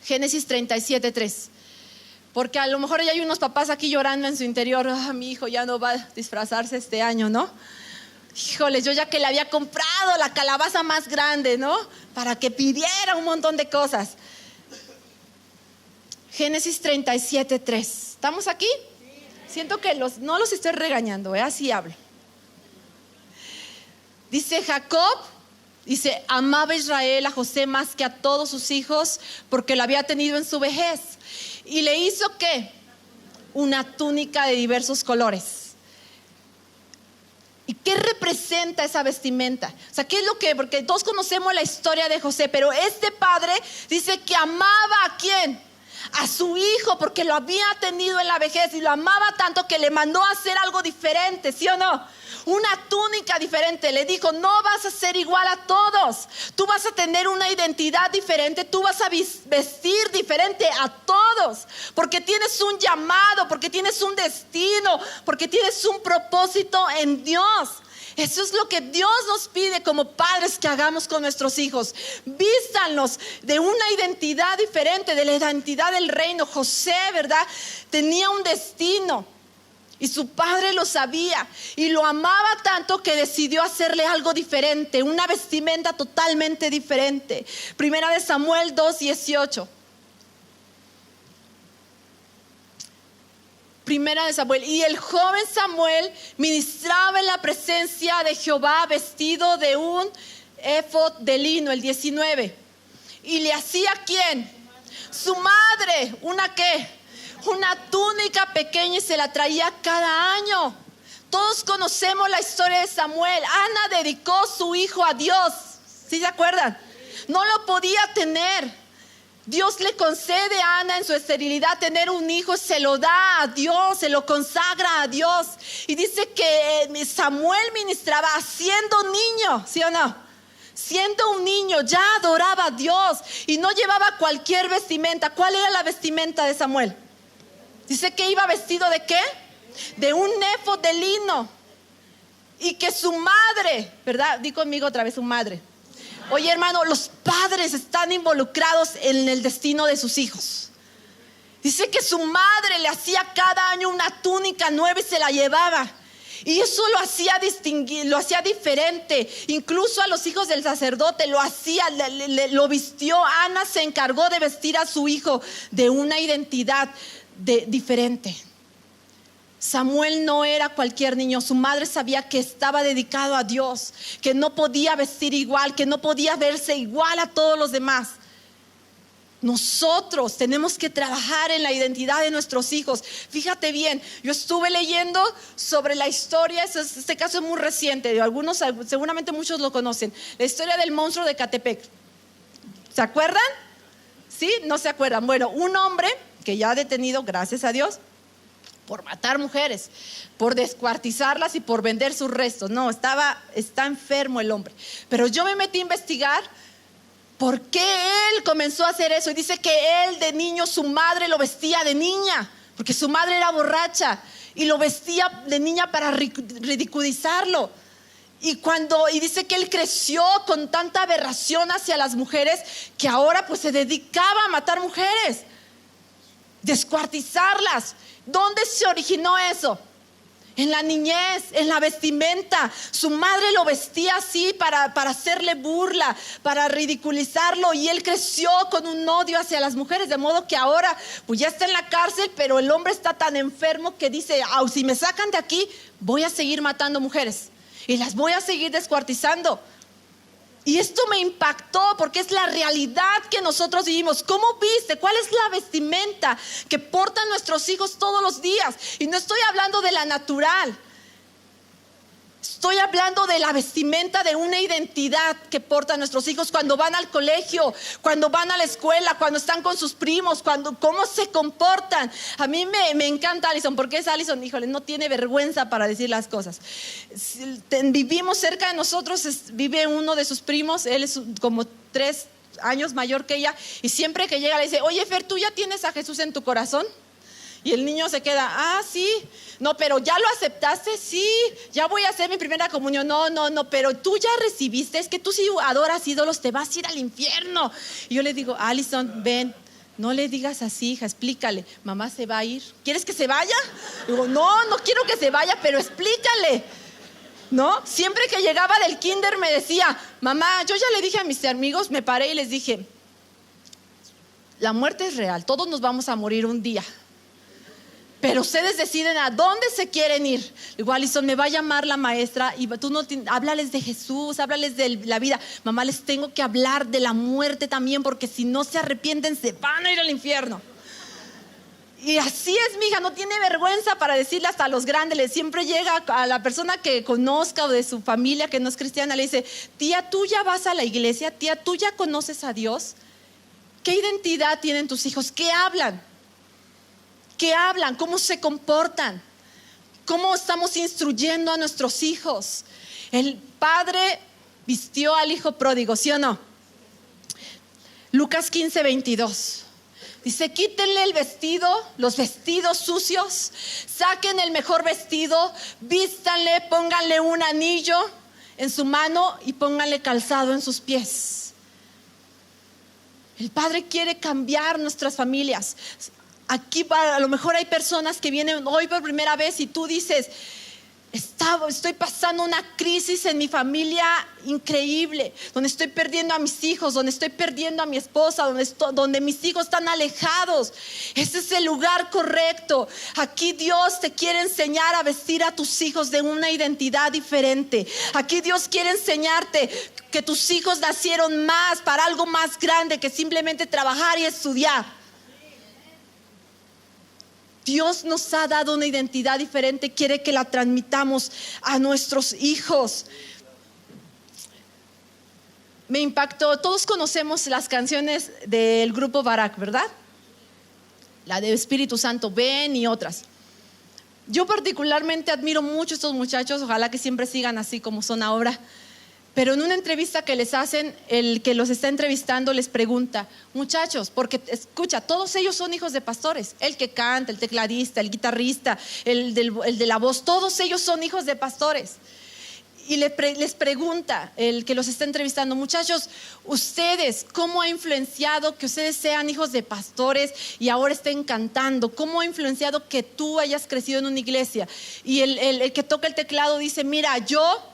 Génesis 37:3. Porque a lo mejor ya hay unos papás aquí llorando en su interior, mi hijo ya no va a disfrazarse este año, ¿no? Híjole, yo ya que le había comprado la calabaza más grande, ¿no?, para que pidiera un montón de cosas. Génesis 37:3. ¿Estamos aquí? Siento que no los estoy regañando, así hablo. Dice Jacob, amaba Israel a José más que a todos sus hijos porque lo había tenido en su vejez. Y le hizo ¿qué? Una túnica de diversos colores. ¿Y qué representa esa vestimenta? O sea, ¿qué es lo que? Porque todos conocemos la historia de José, pero este padre dice que amaba ¿a quién? a su hijo porque lo había tenido en la vejez y lo amaba tanto que le mandó a hacer algo diferente, ¿sí o no? Una túnica diferente. Le dijo: no vas a ser igual a todos, tú vas a tener una identidad diferente, tú vas a vestir diferente a todos, porque tienes un llamado, porque tienes un destino, porque tienes un propósito en Dios. Eso es lo que Dios nos pide como padres que hagamos con nuestros hijos. Vístanlos de una identidad diferente, de la identidad del reino. José, ¿verdad?, tenía un destino y su padre lo sabía y lo amaba tanto que decidió hacerle algo diferente, una vestimenta totalmente diferente. Primera de Samuel 2:18. Primera de Samuel. Y el joven Samuel ministraba en la presencia de Jehová vestido de un éfod de lino, el 19. Y le hacía ¿quién? Su madre. ¿Una qué? Una túnica pequeña, y se la traía cada año. Todos conocemos la historia de Samuel. Ana dedicó su hijo a Dios. ¿Sí se acuerdan? No lo podía tener. Dios le concede a Ana en su esterilidad tener un hijo, se lo da a Dios, se lo consagra a Dios. Y dice que Samuel ministraba siendo niño, ¿sí o no? Siendo un niño ya adoraba a Dios y no llevaba cualquier vestimenta. ¿Cuál era la vestimenta de Samuel? Dice que iba vestido ¿de qué? De un éfod de lino. Y que su madre, ¿verdad? Di conmigo otra vez, su madre. Oye, hermano, los padres están involucrados en el destino de sus hijos. Dice que su madre le hacía cada año una túnica nueva y se la llevaba. Y eso lo hacía distinguir, lo hacía diferente. Incluso a los hijos del sacerdote lo hacía, lo vistió. Ana se encargó de vestir a su hijo de una identidad diferente. Samuel no era cualquier niño. Su madre sabía que estaba dedicado a Dios, que no podía vestir igual, que no podía verse igual a todos los demás. Nosotros tenemos que trabajar en la identidad de nuestros hijos. Fíjate bien, yo estuve leyendo sobre la historia, este caso es muy reciente, algunos, seguramente muchos lo conocen, la historia del monstruo de Catepec. ¿Se acuerdan? ¿Sí? ¿No se acuerdan? Bueno, un hombre que ya ha detenido, gracias a Dios, por matar mujeres, por descuartizarlas y por vender sus restos. No, está enfermo el hombre. Pero yo me metí a investigar por qué él comenzó a hacer eso. Y dice que él de niño, su madre lo vestía de niña, porque su madre era borracha, y lo vestía de niña para ridiculizarlo. Y dice que él creció con tanta aberración hacia las mujeres que ahora pues se dedicaba a matar mujeres, descuartizarlas. ¿Dónde se originó eso? En la niñez, en la vestimenta. Su madre lo vestía así para hacerle burla, para ridiculizarlo, y él creció con un odio hacia las mujeres, de modo que ahora pues ya está en la cárcel, pero el hombre está tan enfermo que dice: si me sacan de aquí, voy a seguir matando mujeres y las voy a seguir descuartizando. Y esto me impactó porque es la realidad que nosotros vivimos. ¿Cómo viste? ¿Cuál es la vestimenta que portan nuestros hijos todos los días? Y no estoy hablando de la natural. Estoy hablando de la vestimenta de una identidad que portan nuestros hijos cuando van al colegio, cuando van a la escuela, cuando están con sus primos, cómo se comportan. A mí me encanta Alison, porque es Alison, híjole, no tiene vergüenza para decir las cosas. Vivimos cerca de nosotros, vive uno de sus primos, él es como 3 años mayor que ella, y siempre que llega le dice: oye, Fer, ¿tú ya tienes a Jesús en tu corazón? Y el niño se queda: sí. No, pero ¿ya lo aceptaste? Sí, ya voy a hacer mi primera comunión. No, pero tú ya recibiste. Es que tú, si adoras ídolos, te vas a ir al infierno. Y yo le digo: Alison, ven, no le digas así, hija, explícale. Mamá se va a ir. ¿Quieres que se vaya? Digo: no quiero que se vaya, pero explícale. ¿No? Siempre que llegaba del kinder me decía: mamá, yo ya le dije a mis amigos, me paré y les dije: la muerte es real, todos nos vamos a morir un día, pero ustedes deciden a dónde se quieren ir. Igual, Alison, me va a llamar la maestra y tú háblales de Jesús, háblales de la vida. Mamá, les tengo que hablar de la muerte también, porque si no se arrepienten se van a ir al infierno. Y así es, mi hija, no tiene vergüenza para decirle hasta a los grandes. Siempre llega a la persona que conozca o de su familia que no es cristiana, le dice: tía, ¿tú ya vas a la iglesia? Tía, ¿tú ya conoces a Dios? ¿Qué identidad tienen tus hijos? ¿Qué hablan? ¿Qué hablan? ¿Cómo se comportan? ¿Cómo estamos instruyendo a nuestros hijos? El padre vistió al hijo pródigo, ¿sí o no? Lucas 15:22. Dice, quítenle el vestido, los vestidos sucios, saquen el mejor vestido, vístanle, pónganle un anillo en su mano y pónganle calzado en sus pies. El Padre quiere cambiar nuestras familias. Aquí a lo mejor hay personas que vienen hoy por primera vez y tú dices, estoy pasando una crisis en mi familia increíble, donde estoy perdiendo a mis hijos, donde estoy perdiendo a mi esposa, donde mis hijos están alejados. Ese es el lugar correcto. Aquí Dios te quiere enseñar a vestir a tus hijos de una identidad diferente. Aquí Dios quiere enseñarte que tus hijos nacieron para algo más grande que simplemente trabajar y estudiar. Dios nos ha dado una identidad diferente, quiere que la transmitamos a nuestros hijos. Me impactó, todos conocemos las canciones del grupo Barak, ¿verdad? La de Espíritu Santo, ven y otras. Yo particularmente admiro mucho a estos muchachos, ojalá que siempre sigan así como son ahora. Pero en una entrevista que les hacen, el que los está entrevistando les pregunta, muchachos, porque escucha, todos ellos son hijos de pastores. El que canta, el tecladista, el guitarrista, el de la voz, todos ellos son hijos de pastores. Y les pregunta el que los está entrevistando, muchachos, ustedes, ¿cómo ha influenciado que ustedes sean hijos de pastores y ahora estén cantando? ¿Cómo ha influenciado que tú hayas crecido en una iglesia? Y el que toca el teclado dice, mira, yo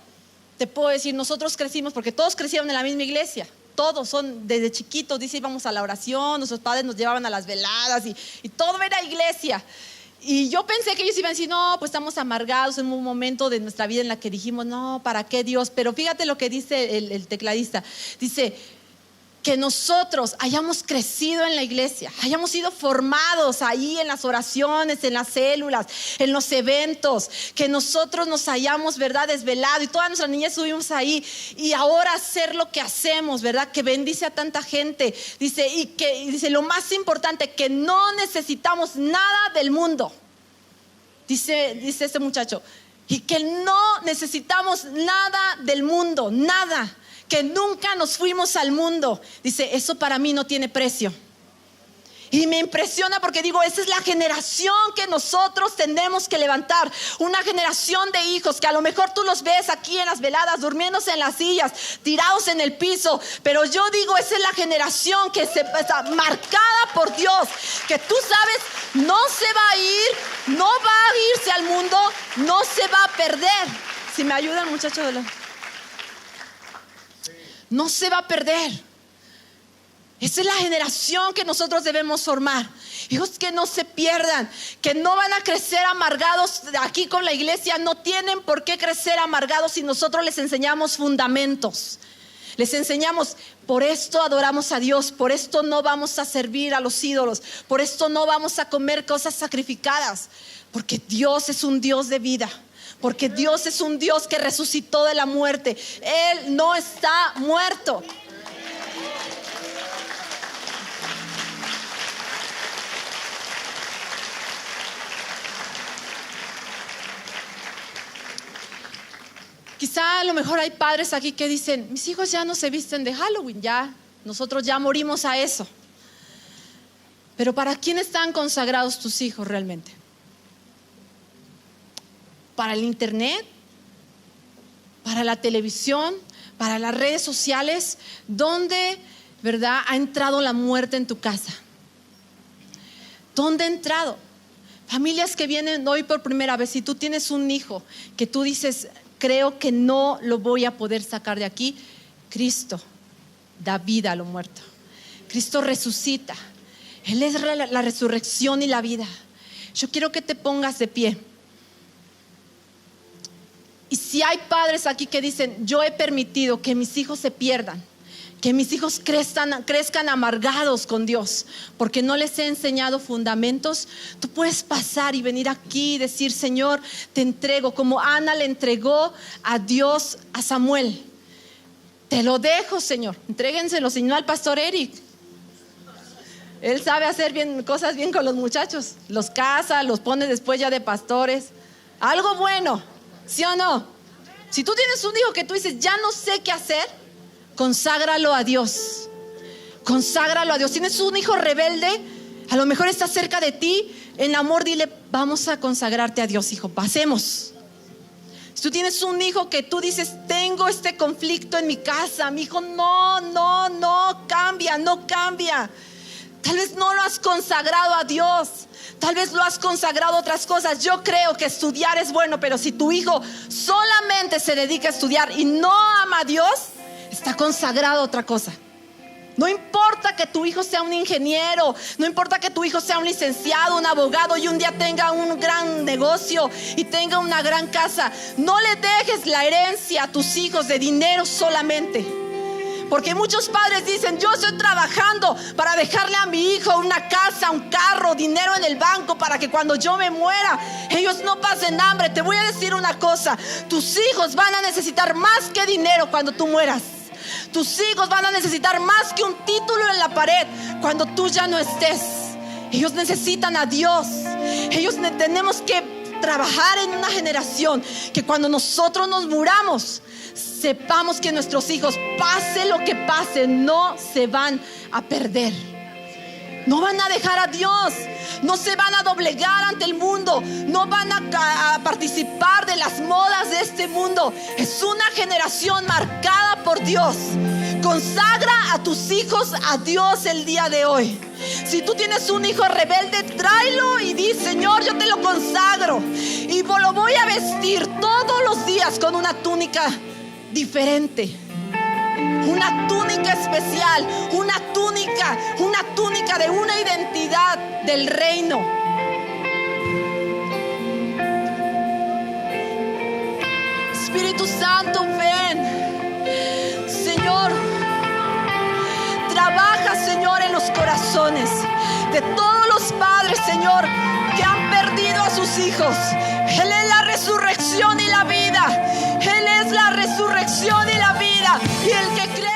te puedo decir, nosotros crecimos, porque todos crecieron en la misma iglesia. Todos son desde chiquitos, dice, íbamos a la oración, nuestros padres nos llevaban a las veladas y todo era iglesia. Y yo pensé que ellos iban a decir, no, pues estamos amargados en un momento de nuestra vida en la que dijimos, no, ¿para qué Dios? Pero fíjate lo que dice el tecladista. Dice, que nosotros hayamos crecido en la iglesia, hayamos sido formados ahí en las oraciones, en las células, en los eventos, que nosotros nos hayamos, ¿verdad?, desvelado y toda nuestra niñez estuvimos ahí y ahora hacer lo que hacemos, ¿verdad?, que bendice a tanta gente. Dice lo más importante, que no necesitamos nada del mundo. Dice este muchacho, y que no necesitamos nada del mundo, nada. Que nunca nos fuimos al mundo. Dice, eso para mí no tiene precio. Y me impresiona porque digo, esa es la generación que nosotros tenemos que levantar. Una generación de hijos que a lo mejor tú los ves aquí en las veladas, durmiéndose en las sillas, tirados en el piso. Pero yo digo, esa es la generación que está marcada por Dios. Que tú sabes, no se va a ir, no va a irse al mundo, no se va a perder. Si me ayudan, muchachos. No se va a perder. Esa es la generación que nosotros debemos formar. Hijos que no se pierdan, que no van a crecer amargados. Aquí con la iglesia no tienen por qué crecer amargados si nosotros les enseñamos fundamentos. Les enseñamos, por esto adoramos a Dios, por esto no vamos a servir a los ídolos, por esto no vamos a comer cosas sacrificadas, porque Dios es un Dios de vida. Porque Dios es un Dios que resucitó de la muerte. Él no está muerto. Quizá a lo mejor hay padres aquí que dicen, mis hijos ya no se visten de Halloween, ya nosotros ya morimos a eso. Pero ¿para quién están consagrados tus hijos realmente? ¿Para el internet? ¿Para la televisión? ¿Para las redes sociales? ¿Dónde, verdad, ha entrado la muerte en tu casa? ¿Dónde ha entrado? Familias que vienen hoy por primera vez. Si tú tienes un hijo que tú dices, creo que no lo voy a poder sacar de aquí, Cristo da vida a lo muerto. Cristo resucita. Él es la resurrección y la vida. Yo quiero que te pongas de pie. Y si hay padres aquí que dicen, yo he permitido que mis hijos se pierdan, que mis hijos crezcan amargados con Dios, porque no les he enseñado fundamentos, tú puedes pasar y venir aquí y decir, Señor, te entrego, como Ana le entregó a Dios a Samuel. Te lo dejo, Señor. Entréguenselo, si no al pastor Eric. Él sabe hacer cosas bien con los muchachos. Los casa, los pone después ya de pastores. Algo bueno, ¿sí o no? Si tú tienes un hijo que tú dices, ya no sé qué hacer, conságralo a Dios. Conságralo a Dios. Tienes un hijo rebelde, a lo mejor está cerca de ti. En amor dile, vamos a consagrarte a Dios, hijo, pasemos. Si tú tienes un hijo que tú dices, tengo este conflicto en mi casa, mi hijo no cambia. Tal vez no lo has consagrado a Dios, tal vez lo has consagrado a otras cosas. Yo creo que estudiar es bueno, pero si tu hijo solamente se dedica a estudiar y no ama a Dios, está consagrado a otra cosa. No importa que tu hijo sea un ingeniero, no importa que tu hijo sea un licenciado, un abogado y un día tenga un gran negocio y tenga una gran casa. No le dejes la herencia a tus hijos de dinero solamente. Porque muchos padres dicen, yo estoy trabajando para dejarle a mi hijo una casa, un carro, dinero en el banco para que cuando yo me muera ellos no pasen hambre. Te voy a decir una cosa, tus hijos van a necesitar más que dinero cuando tú mueras. Tus hijos van a necesitar más que un título en la pared cuando tú ya no estés. Ellos necesitan a Dios. Tenemos que trabajar en una generación que cuando nosotros nos muramos, sepamos que nuestros hijos, pase lo que pase, no se van a perder. No van a dejar a Dios, no se van a doblegar ante el mundo, no van a participar de las modas de este mundo. Es una generación marcada por Dios. Consagra a tus hijos a Dios el día de hoy. Si tú tienes un hijo rebelde, tráelo y di, Señor, yo te lo consagro y lo voy a vestir todos los días con una túnica diferente, una túnica especial, una túnica de una identidad del reino. Espíritu Santo, ven, Señor, trabaja, Señor, en los corazones de todos los padres, Señor, que han perdido a sus hijos. Él es la resurrección y la vida. Él es la resurrección y la vida. Y el que cree